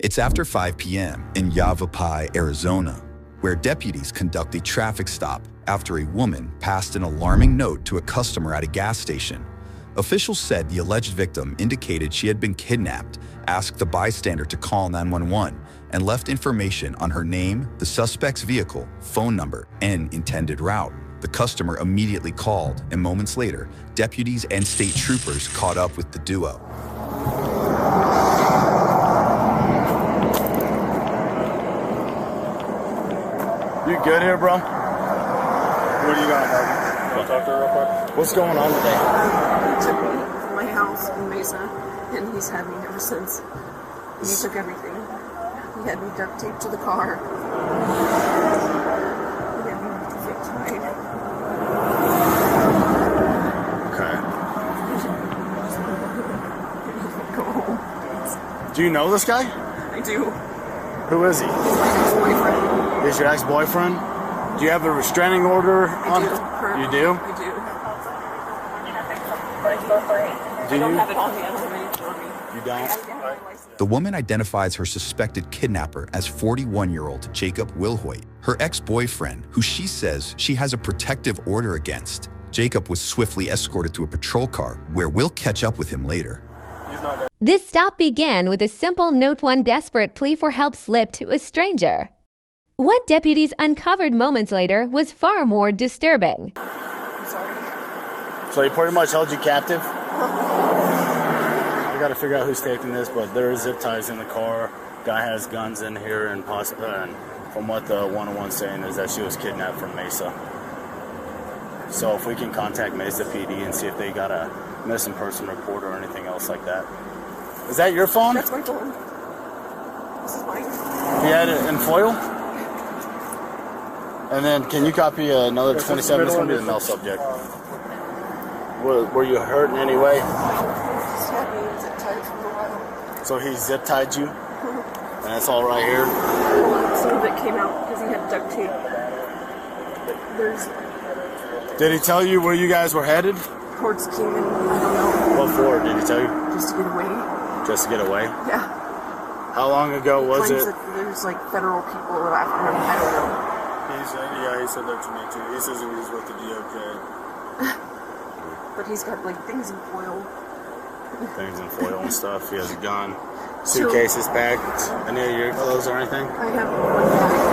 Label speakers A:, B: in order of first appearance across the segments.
A: It's after 5 p.m. in Yavapai, Arizona, where deputies conduct a traffic stop after a woman passed an alarming note to a customer at a gas station. Officials said the alleged victim indicated she had been kidnapped, asked the bystander to call 911, and left information on her name, the suspect's vehicle, phone number, and intended route. The customer immediately called, and moments later, deputies and state troopers caught up with the duo.
B: You good here, bro? What do you got, buddy? Want to talk to her real quick? What's going on today?
C: He took me from my house in Mesa, and he's had me ever since. And he took everything. He had me duct taped to the car. He had me victimized.
B: Okay.
C: Go home.
B: Do you know this guy?
C: I do.
B: Who is he?
C: He's my ex-boyfriend.
B: He's your ex-boyfriend? Do you have a restraining order on? You do?
C: I do. I don't have it on me. I don't have anything on me.
B: You don't?
A: The woman identifies her suspected kidnapper as 41-year-old Jacob Wilhoit, her ex-boyfriend, who she says she has a protective order against. Jacob was swiftly escorted to a patrol car, where we'll catch up with him later.
D: This stop began with a simple note one desperate plea for help slipped to a stranger. What deputies uncovered moments later was far more disturbing.
C: I'm sorry.
B: So he pretty much held you captive? I gotta figure out who's taking this, but there are zip ties in the car. Guy has guns in here, and from what the 101's saying is that she was kidnapped from Mesa. So if we can contact Mesa PD and see if they got a missing person report or anything else like that. Is that your phone?
C: That's my phone. This is mine.
B: You had it in foil? And then can you copy another 27? It's going to be the mail subject. Were you hurt in any way?
C: Just had me zip tied for a while.
B: So he zip tied you? And that's all right here?
C: Some of it came out because he had duct tape. There's...
B: Did he tell you where you guys were headed?
C: Towards Kingman, I don't know.
B: What for, did he tell you?
C: Just to get away.
B: Just to get away?
C: Yeah.
B: How long ago was it?
C: That there's like federal people after him. I don't know.
B: He said that to me too. He says he was with the DOJ.
C: But he's got like things in foil.
B: Things in foil and stuff. He has a gun. Suitcases packed. Any of your clothes or anything?
C: I have one bag.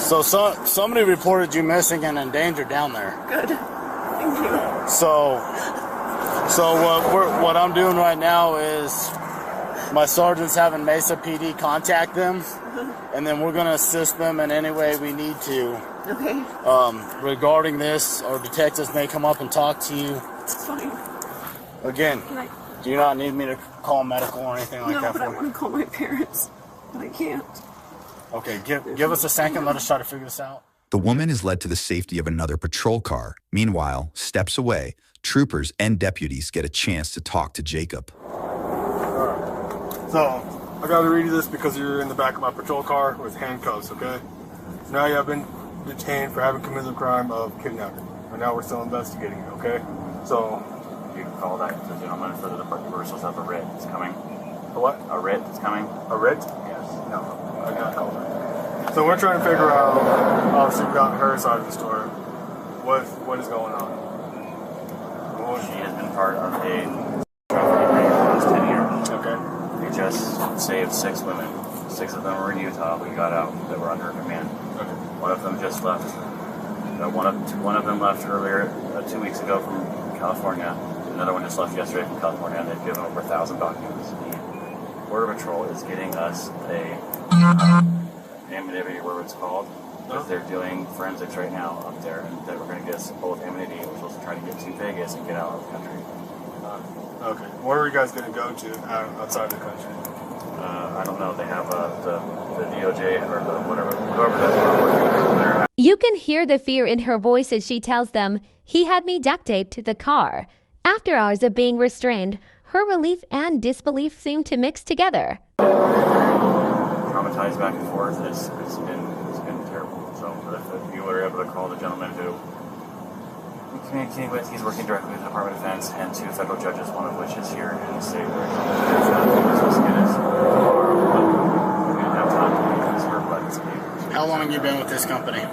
B: So somebody reported you missing and endangered down there.
C: Good. Thank you.
B: So what I'm doing right now is my sergeant's having Mesa PD contact them, and then we're going to assist them in any way we need to.
C: Okay.
B: Regarding this, our detectives may come up and talk to you.
C: It's fine.
B: Again, do you not need me to call medical or anything like that?
C: No, but I want to call my parents, but I can't.
B: Okay, give us a second. Let us try to figure this out.
A: The woman is led to the safety of another patrol car. Meanwhile, steps away, troopers and deputies get a chance to talk to Jacob.
E: So, I gotta read you this because you're in the back of my patrol car with handcuffs, okay? So now you have been detained for having committed the crime of kidnapping. And now we're still investigating you, okay? So...
F: You can call that the gentleman for the department reversals of a writ is coming.
E: A what?
F: A writ is coming.
E: A writ?
F: Yes.
E: No, I got called that. So we're trying to figure out, obviously we got her side of the story. What is going on?
F: She has been part of a trafficking ring for the last 10 years.
E: Okay.
F: We just saved 6 women. 6 of them were in Utah. We got out that were under her command.
E: Okay.
F: One of them just left. One of them left earlier 2 weeks ago from California. Another one just left yesterday from California, and they've given over 1,000 documents. The Border Patrol is getting us a anonymity, whatever it's called, because they're doing forensics right now up there, and that we're going to get us both anonymity. We're supposed to try to get to Vegas and get out of the country.
E: Okay. Where are you guys going to go to outside the country?
F: I don't know. They have the DOJ or the whoever that's working there.
D: You can hear the fear in her voice as she tells them, "He had me duct taped to the car." After hours of being restrained, her relief and disbelief seem to mix together.
F: Traumatized back and forth. It's been terrible. So if you were able to call the gentleman who we communicating with, he's working directly with the Department of Defense and 2 federal judges, one of which is here in the state.
B: this company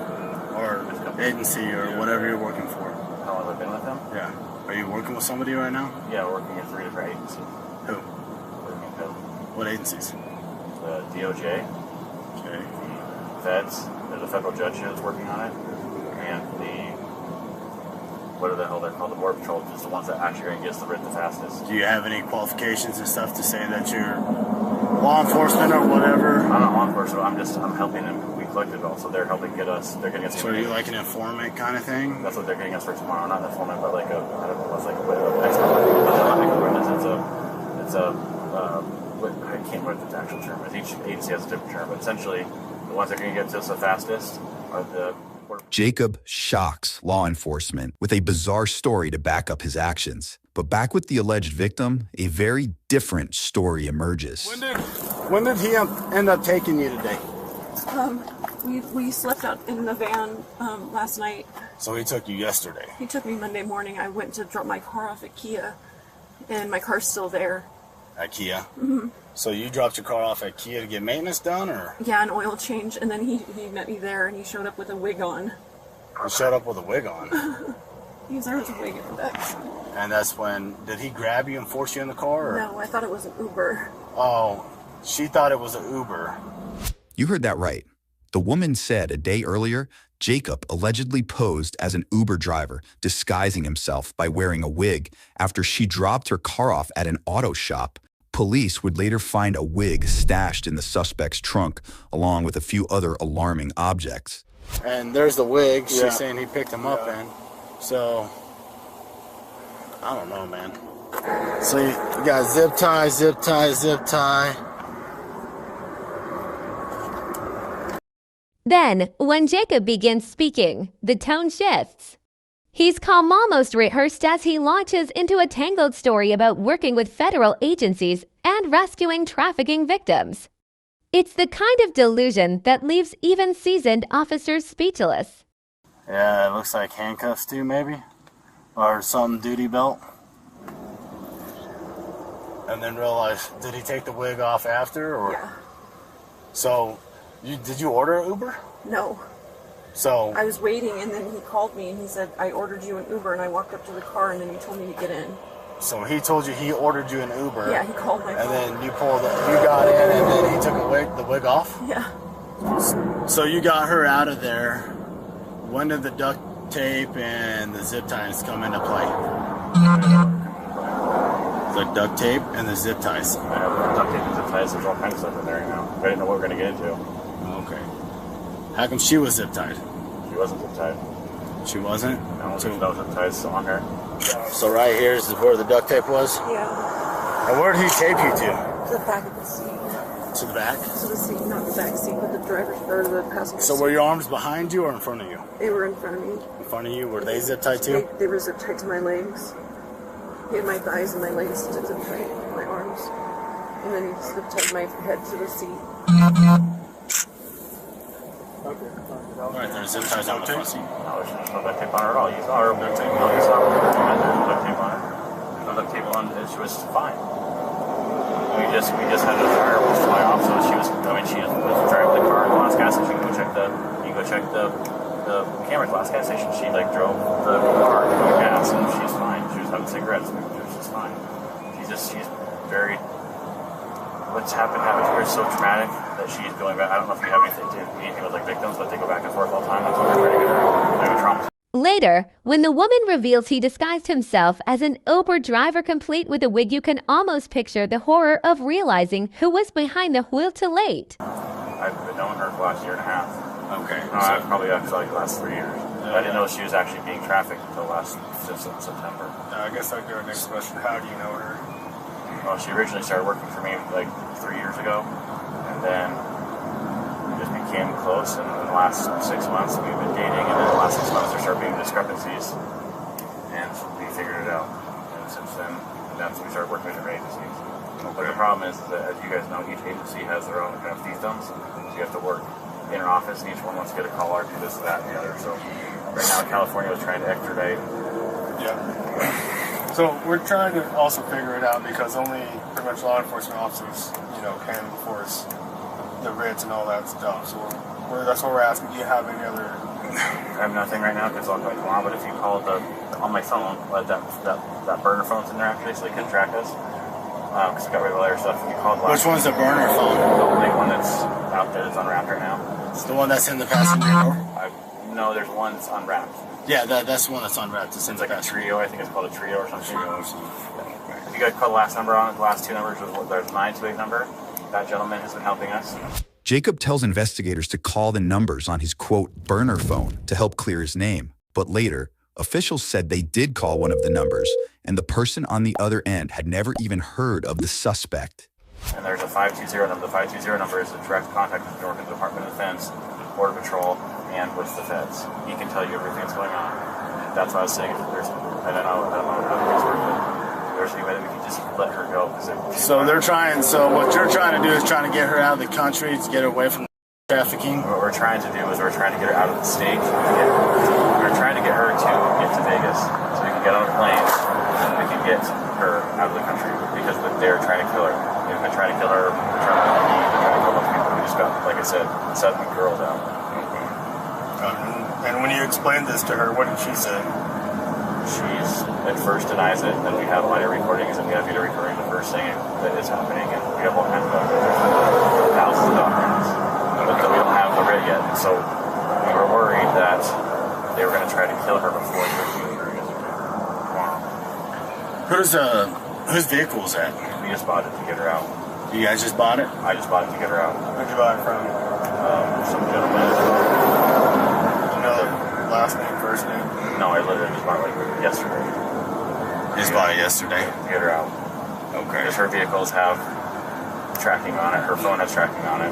B: or agency or whatever you're working for?
F: How long have I been with them?
B: Yeah. Are you working with somebody right now?
F: Yeah, we're working at 3 different agencies.
B: Who?
F: Working at
B: What agencies?
F: the DOJ,
B: Okay.
F: the feds, there's a federal judge that's working on it, and what the hell they're called, the Border Patrol, just the ones that actually are going to get us the writ the fastest.
B: Do you have any qualifications and stuff to say that you're law enforcement or whatever?
F: I'm not law enforcement, I'm helping them. We collected it all, so they're helping get us, they're getting us.
B: So are you like an informant kind of thing?
F: That's what they're getting us for tomorrow, not an informant, but like a, I don't know, what's like a witness. It's a, I can't remember what the actual term is. Each agency has a different term, but essentially, the ones that are going to get to us the fastest are the...
A: Jacob shocks law enforcement with a bizarre story to back up his actions. But back with the alleged victim, a very different story emerges.
B: When did he end up taking you today?
C: We slept out in the van last night.
B: So he took you yesterday?
C: He took me Monday morning. I went to drop my car off at Kia, and my car's still there.
B: At Kia? Mm-hmm. So you dropped your car off at Kia to get maintenance done, or?
C: Yeah, an oil change, and then he met me there, and he showed up with a wig on.
B: He showed up with a wig on?
C: There was a wig in the back.
B: And that's when, did he grab you and force you in the car? Or?
C: No, I thought it was an Uber.
B: Oh, she thought it was an Uber.
A: You heard that right. The woman said a day earlier, Jacob allegedly posed as an Uber driver, disguising himself by wearing a wig after she dropped her car off at an auto shop. Police would later find a wig stashed in the suspect's trunk, along with a few other alarming objects.
B: And there's the wig
E: Yeah.
B: she's saying he picked him up in. So, I don't know, man. So you got zip tie, zip tie, zip tie.
D: Then, when Jacob begins speaking, the tone shifts. He's calm, almost rehearsed as he launches into a tangled story about working with federal agencies and rescuing trafficking victims. It's the kind of delusion that leaves even seasoned officers speechless.
B: Yeah, it looks like handcuffs too, maybe? Or some duty belt. And then realize, did he take the wig off after? Or?
C: Yeah.
B: So, did you order an Uber?
C: No.
B: So
C: I was waiting, and then he called me, and he said, I ordered you an Uber, and I walked up to the car, and then he told me to get in.
B: So he told you he ordered you an Uber.
C: Yeah, he called my phone.
B: And then you got in, and then he took the wig off?
C: Yeah.
B: So you got her out of there. When did the duct tape and the zip ties come into play? The duct tape and the zip ties.
F: Duct tape and zip ties, there's all kinds of stuff in there, you know. I didn't know what we were going to get into.
B: Okay. How come she was zip tied?
F: She wasn't zip tied.
B: She wasn't?
F: No, there's no zip ties on her.
B: So right here is where the duct tape was?
C: Yeah.
B: And where did he tape you to?
C: To the back of the seat.
B: To the back?
C: To the seat, not the back seat, but the driver's or the passenger
B: So
C: seat.
B: were your arms behind you or in front of you?
C: They were in front of me.
B: In front of you? Were they zip tied too?
C: They were zip tied to my legs. He had my thighs and my legs zip tied, my arms. And then he zip tied my head to the seat.
B: Right, there's zip ties on the front seat.
F: No, there's no duct tape on her at all. You saw her duct tape. No, you saw her. There's no duct tape on her. There's no duct tape on her. She was fine. We just had the fireworks fly off, so she was driving the car in the last gas station. You go check the cameras. Last gas station, she drove the car to go gas, and she's fine. She was having cigarettes, and she's fine. She's very. What's happened to her is so traumatic that she's going back. I don't know if you have anything with victims, but they go back and forth all the time. That's what they're trying to get her trauma.
D: Later, when the woman reveals he disguised himself as an Uber driver complete with a wig, you can almost picture the horror of realizing who was behind the wheel to late.
F: I've been knowing her for the last year and a half.
B: Okay.
F: Probably actually the last 3 years. I didn't know she was actually being trafficked until since September.
E: I guess I'd go next question. How do you know her?
F: Well, she originally started working for me 3 years ago, and then we just became close. And in the last 6 months, we've been dating, and in the last 6 months, there started being discrepancies, and we figured it out. And since then, that's when we started working with different agencies. But the problem is that, as you guys know, each agency has their own kind of fiefdoms, so you have to work in an office, and each one wants to get a caller, do this, that, and the other. So right now, California was trying to extradite.
E: Yeah. So we're trying to also figure it out because only pretty much law enforcement officers, can enforce the writs and all that stuff. So Well, that's what we're asking. Do you have any other?
F: I have nothing right now because I'll go tomorrow. But if you call on my phone, that burner phone's in there actually, so they can track us. Because we got regular stuff. If you call
B: Which one's the burner phone?
F: The only one that's out there that's unwrapped right now.
B: It's the one that's in the passenger door?
F: No, there's one that's unwrapped.
B: Yeah, that's the one that's unwrapped. It's
F: like a trio. I think it's called a trio or something. If you guys call the last number on it, the last two numbers, there's 928 number. That gentleman has been helping us.
A: Jacob tells investigators to call the numbers on his, quote, burner phone to help clear his name. But later, officials said they did call one of the numbers, and the person on the other end had never even heard of the suspect.
F: And there's a 520 number. The 520 number is a direct contact with the Oregon Department of Defense, Border Patrol, and with the feds. He can tell you everything that's going on. That's why I was saying, if there's, I don't know how things work, but if there's any way that we can just let her go.
B: So what you're trying to do is trying to get her out of the country, to get her away from trafficking?
F: What we're trying to do is we're trying to get her out of the state. We're trying to get her to get to Vegas so we can get on a plane and we can get her out of the country because they're trying to kill her. They've been trying to kill her, they're trying to kill other people. We just got, like I said, 7 girls out.
E: And when you explained this to her, what did she say?
F: She's at first denies it, then we have audio recordings and we have video recording the first thing that is happening, and we have all kinds of thousands of documents, but we don't have the writ yet. So we were worried that they were going to try to kill her before they were shooting her. Wow.
B: Whose vehicle was that?
F: We just bought it to get her out.
B: You guys just bought it?
F: I just bought it to get her out.
E: Where'd you buy it from?
F: Some gentleman.
E: Last name, first name?
F: No, I literally just bought it yesterday.
B: You just bought it yesterday?
F: To get her out.
B: Okay.
F: Because her vehicles have tracking on it, her phone has tracking on it,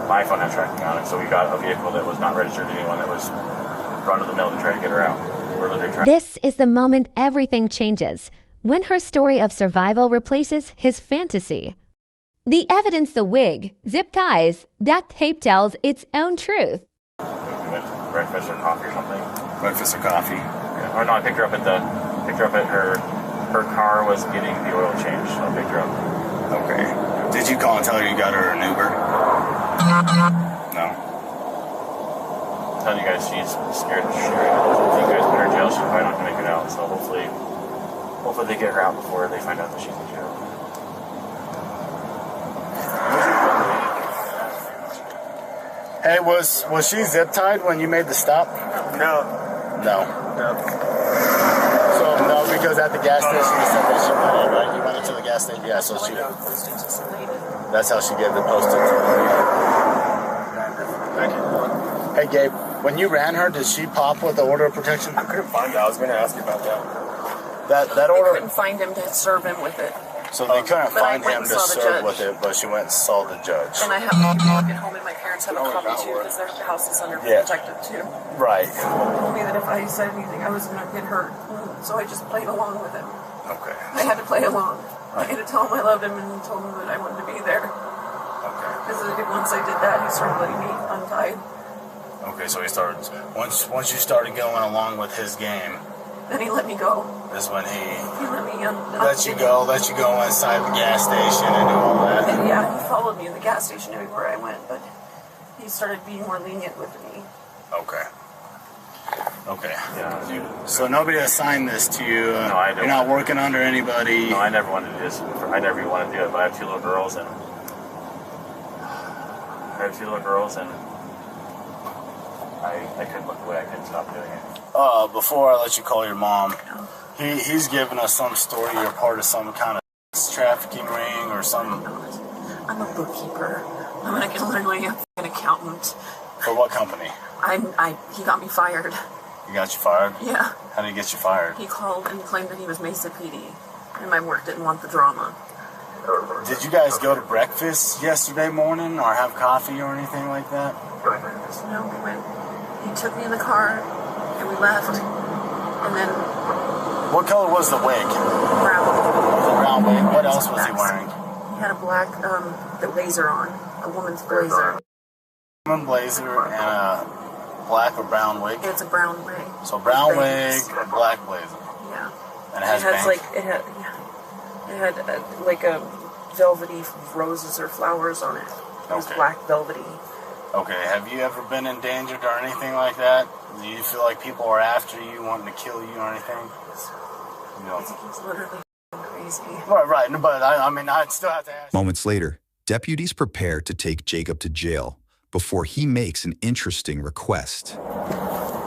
F: my phone has tracking on it, so we got a vehicle that was not registered to anyone that was run to the mill to try to get her out. We're literally trying.
D: This is the moment everything changes, when her story of survival replaces his fantasy. The evidence, the wig, zip ties, that tape tells its own truth.
F: Breakfast or coffee or something.
B: Breakfast or coffee?
F: Yeah. Or no, I picked her up at her car was getting the oil changed, so I picked her up.
B: Okay. Did you call and tell her you got her an Uber? No.
F: I'm telling you guys, she's scared of shit. If you guys put her in jail, she's probably not gonna make it out, so hopefully they get her out before they find out that she's in jail.
B: Hey, was she zip tied when you made the stop?
E: No.
B: So no, because at the gas station you said that she went in, right? You went into the gas station, yeah. So she. That's how she gave the postage. Thank you. Hey, Gabe, when you ran her, did she pop with the order of protection?
E: I couldn't find it. I was going to ask you about that.
B: That order.
C: They couldn't find him to serve him with it.
B: So they couldn't
C: But I
B: find
C: went
B: him
C: and
B: to
C: saw the
B: serve
C: judge.
B: with it, but she went and saw the judge.
C: And I have people walking home, and my parents have a copy too, because their house is under protected too.
B: Right.
C: They told me that if I said anything, I was going to get hurt. So I just played along with him.
B: Okay.
C: I had to play along. I had to tell him I loved him and told him that I wanted to be there.
B: Okay.
C: Because once I did that, he started letting me untie.
B: Okay, so he started once you started going along with his game.
C: Then he let me go.
B: Is when he
C: let me
B: let you go inside the gas station and do all that.
C: And yeah, he followed me in the gas station everywhere I went, but he started being more lenient with me.
B: Okay.
F: Yeah.
B: So nobody assigned this to you.
F: No, I don't.
B: You're not working under anybody.
F: No, I never wanted to do this. I never even wanted to do it, but I have 2 little girls, and I couldn't look away. I couldn't stop doing it.
B: Before I let you call your mom, he's given us some story. You're part of some kind of trafficking ring or some.
C: I'm a bookkeeper. I'm literally an accountant.
B: For what company?
C: He got me fired.
B: He got you fired?
C: Yeah.
B: How did he get you fired?
C: He called and claimed that he was Mesa PD, and my work didn't want the drama.
B: Did you guys go to breakfast yesterday morning or have coffee or anything like that?
C: No, we went. He took me in the car, and we left. And then.
B: What color was the wig?
C: Brown.
B: The brown wig. What else was he wearing?
C: He had a black the blazer on, a woman's blazer.
B: Woman blazer and a black or brown wig.
C: It's a brown wig.
B: So brown wig, black blazer.
C: Yeah.
B: And it has
C: bangs. It had like a velvety roses or flowers on it. It was black velvety.
B: Okay, have you ever been endangered or anything like that? Do you feel like people are after you, wanting to kill you or anything? You know,
C: He's literally crazy.
B: right, but I mean, I'd still have to ask.
A: Moments later, deputies prepare to take Jacob to jail before he makes an interesting request.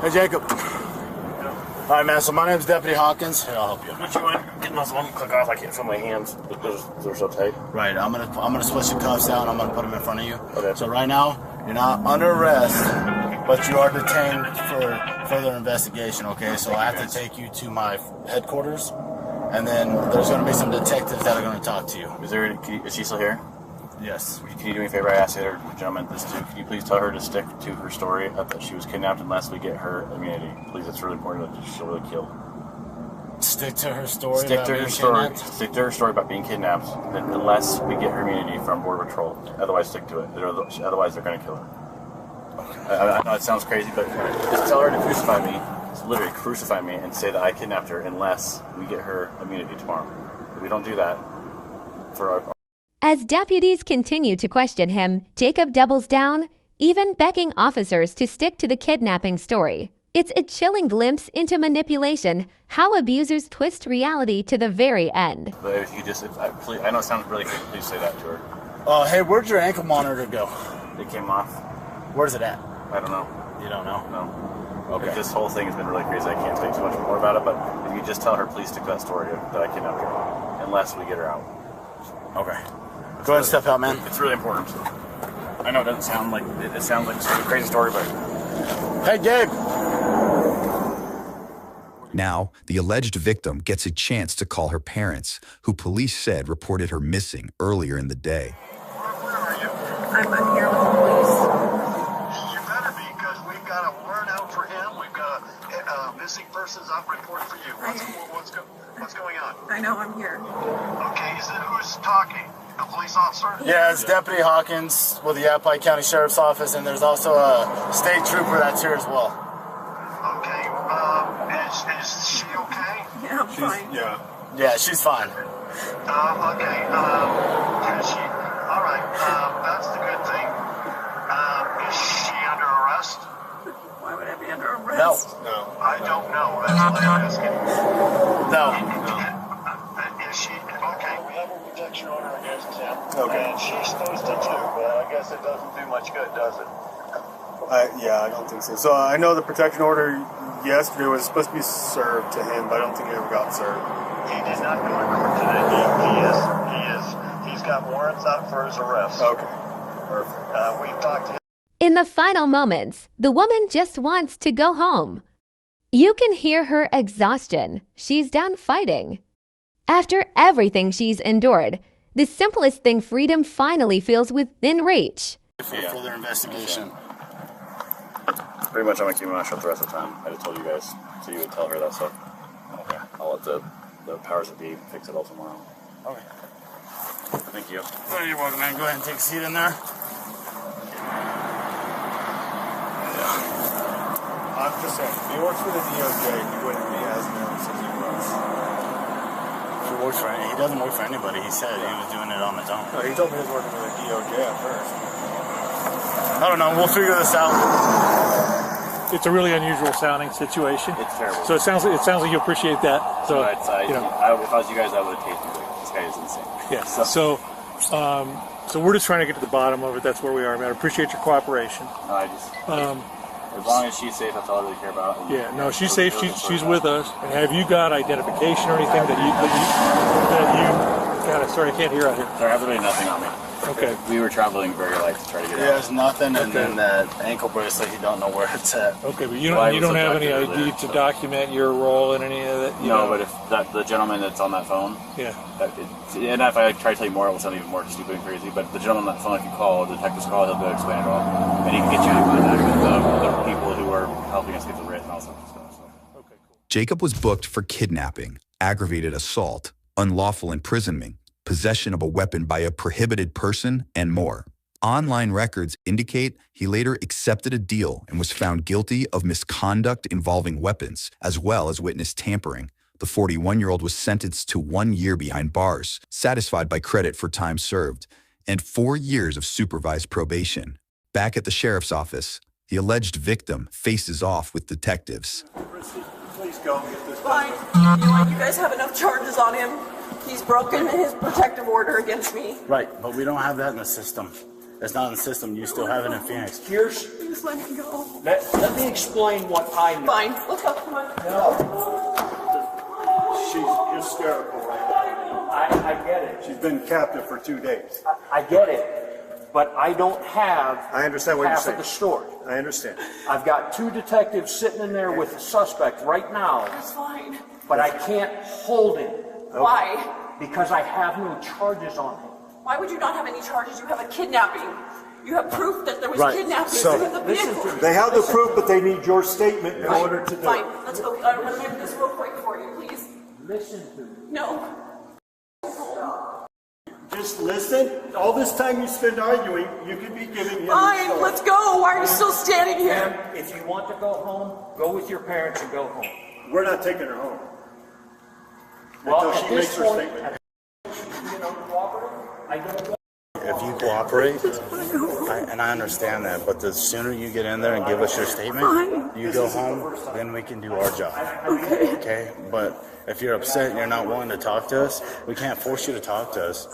B: Hey, Jacob. All right, man, so my name's Deputy Hawkins. Here, I'll help you.
F: What you want? Get my one click off. I can't feel my hands. They're so tight.
B: Right, I'm gonna switch the cuffs out and I'm gonna put them in front of you.
F: Okay.
B: So right now, you're not under arrest, but you are detained for further investigation, okay? So I have to take you to my headquarters, and then there's gonna be some detectives that are gonna talk to you.
F: Is she still here?
B: Yes.
F: Can you do me a favor? I asked the other gentleman this too. Can you please tell her to stick to her story that she was kidnapped unless we get her immunity? Please, it's really important that she'll really kill.
B: Stick to her story.
F: Stick to her story. Stick to her story about being kidnapped, unless we get her immunity from Border Patrol. Otherwise, stick to it. Otherwise, they're going to kill her. Okay. I know it sounds crazy, but just tell her to crucify me. Just literally crucify me and say that I kidnapped her, unless we get her immunity tomorrow. If we don't do that, for our
D: As deputies continue to question him, Jacob doubles down, even begging officers to stick to the kidnapping story. It's a chilling glimpse into manipulation, how abusers twist reality to the very end.
F: But if you just, I know it sounds really crazy, please say that to her.
B: Hey, where'd your ankle monitor go?
F: It came off.
B: Where's it at?
F: I don't know.
B: You don't know?
F: No.
B: Okay.
F: This whole thing has been really crazy. I can't say too much more about it, but if you just tell her, please stick to that story that I kidnapped her, unless we get her out.
B: Okay. Go ahead and step out, man.
F: It's really important. I know it doesn't sound like it sounds like a crazy story, but
B: Hey, Gabe.
A: Now, the alleged victim gets a chance to call her parents, who police said reported her missing earlier in the day.
G: Where are you?
C: I'm here with the police.
G: You better be, because we've got a warrant out for him. We've got a missing persons op report for you. What's going on?
C: I know I'm here.
G: Okay, who's talking? The police officer?
B: Yeah, it's Deputy Hawkins with the Yavapai County Sheriff's Office, and there's also a state trooper that's here as well.
G: Okay, is she okay?
C: Yeah, I'm fine.
B: Yeah, she's fine.
G: Okay, is she? All right, that's the good thing. Is she under arrest?
C: Why would I be under arrest?
B: No.
G: I don't know. That's what I'm asking.
B: No.
G: Is she? Okay, we have a protection order against him. Okay. And she's supposed to too, but I guess it doesn't do much good, does it?
E: Yeah, I don't think so. So I know the protection order yesterday was supposed to be served to him, but I don't think it ever got served.
G: He did not go to court today. He's got warrants out for his arrest.
E: Okay. Perfect.
G: We've talked to him.
D: In the final moments, the woman just wants to go home. You can hear her exhaustion. She's done fighting. After everything she's endured, the simplest thing freedom finally feels within reach.
B: For further investigation.
F: pretty much I'm gonna keep my mouth shut the rest of the time. I just told you guys, so you would tell her that stuff. Okay. I'll let the powers that be fix it all tomorrow.
B: Okay.
F: Thank you.
B: Oh, you're welcome, man. Go ahead and take a seat in there.
E: I'm just saying, if he works for the DOJ, he wouldn't be as nervous as he was.
B: He doesn't work for anybody. He said he was doing it on his own.
E: No, he told me he was working for the DOJ at first.
B: I don't know. We'll figure this out.
H: It's a really unusual sounding situation.
F: It's terrible.
H: So it sounds like you appreciate that. So
F: if I was you guys, I would have tasted it. This guy is insane.
H: Yeah. So we're just trying to get to the bottom of it. That's where we are, man. I appreciate your cooperation.
F: No, I just as long as she's safe, that's all I really care about.
H: Yeah. No, she's safe. She's with us. And have you got identification or anything that you God, sorry, I can't hear out here.
F: There have really nothing on me.
H: Okay.
F: We were traveling very light to try to get out.
B: There's nothing, and then that ankle bracelet, you don't know where it's at.
H: Okay, but you don't have any ID to document your role in any of that?
F: No, but if the gentleman that's on that phone,
H: yeah.
F: And if I try to tell you more, it will sound even more stupid and crazy, but the gentleman on that phone, if you call, the detective's call, he'll be able to explain it all. And he can get you in contact with the people who are helping us get the writ and all that stuff. So.
H: Okay, cool.
A: Jacob was booked for kidnapping, aggravated assault, unlawful imprisonment, possession of a weapon by a prohibited person, and more. Online records indicate he later accepted a deal and was found guilty of misconduct involving weapons, as well as witness tampering. The 41-year-old was sentenced to 1 year behind bars, satisfied by credit for time served, and 4 years of supervised probation. Back at the sheriff's office, the alleged victim faces off with detectives.
G: Please go and get this
C: Fine. You guys have enough charges on him. He's broken his protective order against me.
B: Right, but we don't have that in the system. It's not in the system. You still have it in Phoenix.
C: Just let me go.
I: Let me explain what I know.
C: Fine. Let's go. Come on.
G: She's hysterical right now.
I: I get it.
G: She's been captive for 2 days.
I: I get it. But I don't have
G: I understand what you're
I: half
G: saying.
I: of the story.
G: I understand.
I: I've got 2 detectives sitting in there with the suspect right now,
C: That's fine.
I: but I can't hold him
C: Why?
I: because I have no charges on him.
C: Why would you not have any charges? You have a kidnapping. You have proof that there was
B: Right.
C: kidnapping.
B: So-
C: You have the vehicle.
G: They have the proof, but they need your statement in order to do
C: Fine.
G: it.
C: Let's go. I'm going to make this real quick for you, please.
I: Listen to me.
C: No.
G: Just listen. All this time you spend arguing, you could be giving him your
C: Fine.
G: story.
C: Let's go. Why are you still standing here?
I: Ma'am, if you want to go home, go with your parents and go home.
G: We're not taking her home
I: Well,
G: until
I: at
G: she
I: this
G: makes her
I: point,
G: statement.
I: I don't know.
B: If you cooperate, and I understand that, but the sooner you get in there and give us your statement, you go home, then we can do our job. Okay? But if you're upset and you're not willing to talk to us, we can't force you to talk to us.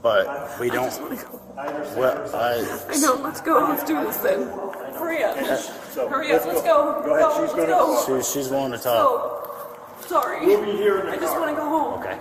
B: But we don't. Well,
C: I know. Let's go. Let's do this then. Hurry up. Hurry up. Let's go.
G: Go ahead. She's
C: Let's
G: gonna
C: go.
B: she's willing to talk.
C: Sorry.
G: We'll be here in the
C: I just
G: car.
C: want to go home.
B: Okay.